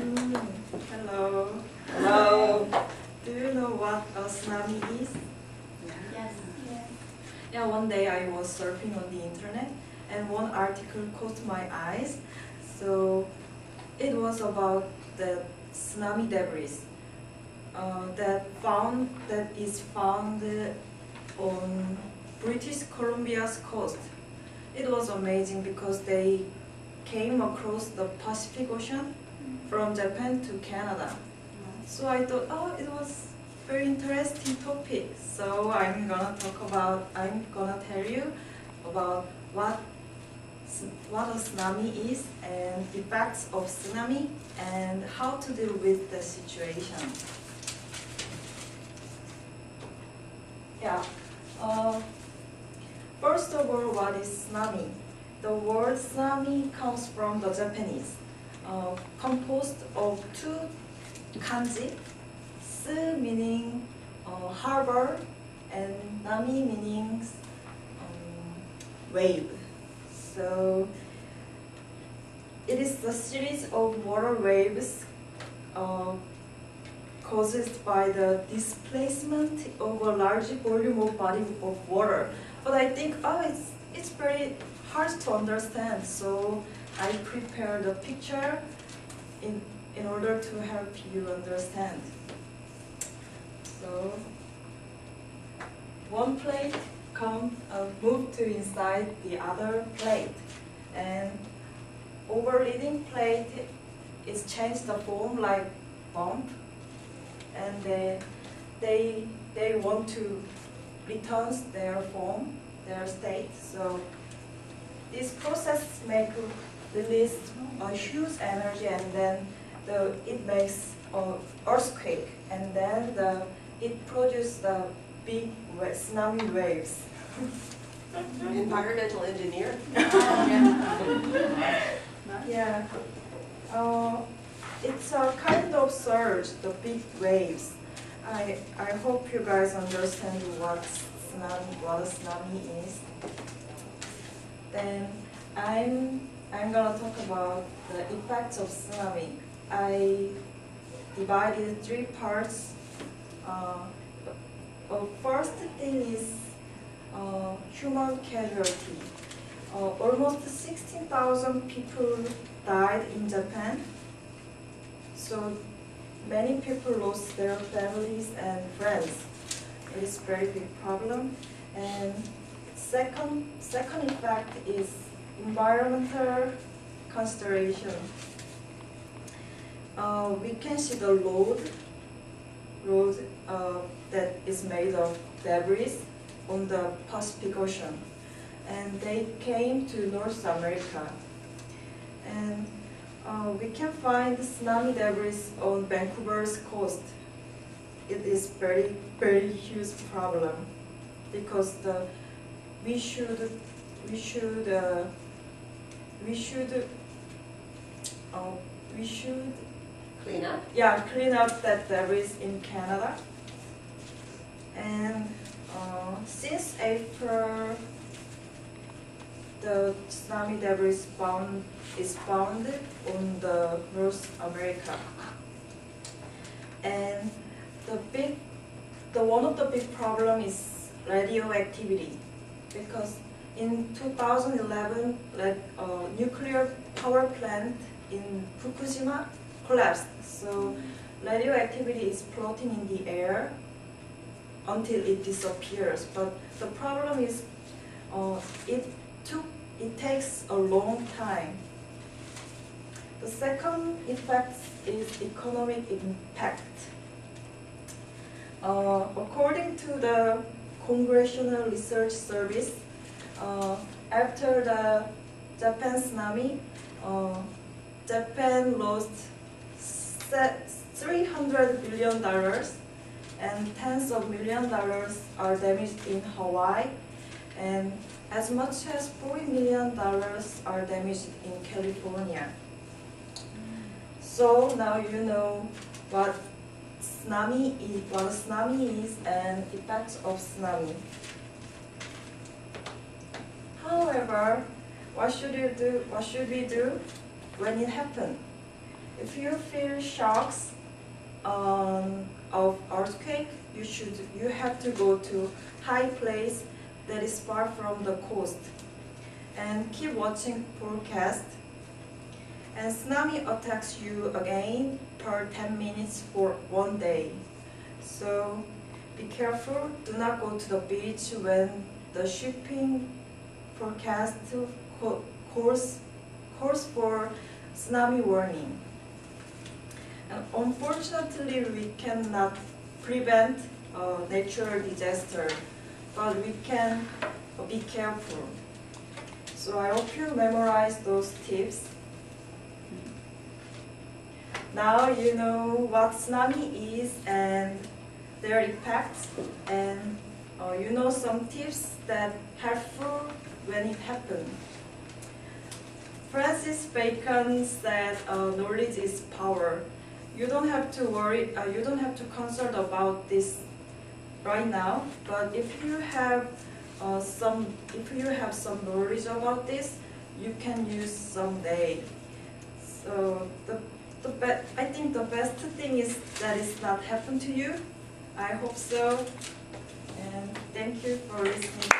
Hello. Hello. Do you know what a tsunami is? Yes. Yeah, one day I was surfing on the internet and one article caught my eyes. So it was about the tsunami debris that is found on British Columbia's coast. It was amazing because they came across the Pacific Ocean from Japan to Canada. So I thought, oh, it was very interesting topic. So I'm gonna tell you about what a tsunami is and effects of tsunami and how to deal with the situation. Yeah. First of all, what is tsunami? The word tsunami comes from the Japanese, composed of two kanji, su meaning harbor and nami meaning wave. So it is the series of water waves caused by the displacement of a large volume of body of water. But I think, it's very hard to understand, so I prepared a picture in order to help you understand. So one plate move to inside the other plate, and overleading plate is changed the form like bump, and they want to return their form, their state. So this process release a huge energy, and then it makes an earthquake, and then it produces the big tsunami waves. Environmental engineer. Yeah. It's a kind of surge, the big waves. I hope you guys understand what a tsunami is. Then I'm gonna talk about the effects of tsunami. I divided three parts. First thing is human casualty. Almost 16,000 people died in Japan. So many people lost their families and friends. It is a very big problem. And second effect is environmental consideration. We can see the road that is made of debris on the Pacific Ocean, and they came to North America. And we can find tsunami debris on Vancouver's coast. It is very, very huge problem because we should Clean up. yeah, clean up that debris in Canada. And since April, the tsunami debris is found on the North America. And one of the big problem is radioactivity, because in 2011, nuclear power plant in Fukushima collapsed. So radioactivity is floating in the air until it disappears. But the problem is it takes a long time. The second effect is economic impact. According to the Congressional Research Service, after the Japan tsunami, Japan lost $300 billion, and tens of millions of dollars are damaged in Hawaii, and as much as $40 million are damaged in California. So now you know what a tsunami is and effects of tsunami. However, what should we do when it happens? If you feel shocks of earthquake, you have to go to high place that is far from the coast, and keep watching forecast. And tsunami attacks you again per 10 minutes for 1 day. So be careful, do not go to the beach when the shipping forecast calls for tsunami warning. And unfortunately, we cannot prevent natural disaster, but we can be careful. So I hope you memorize those tips. Now you know what tsunami is and their effects, and you know some tips that helpful when it happens. Francis Bacon said, knowledge is power. You don't have to worry, you don't have to concern about this right now, but if you have some knowledge about this, you can use someday. So I think the best thing is that it's not happened to you. I hope so. And thank you for listening.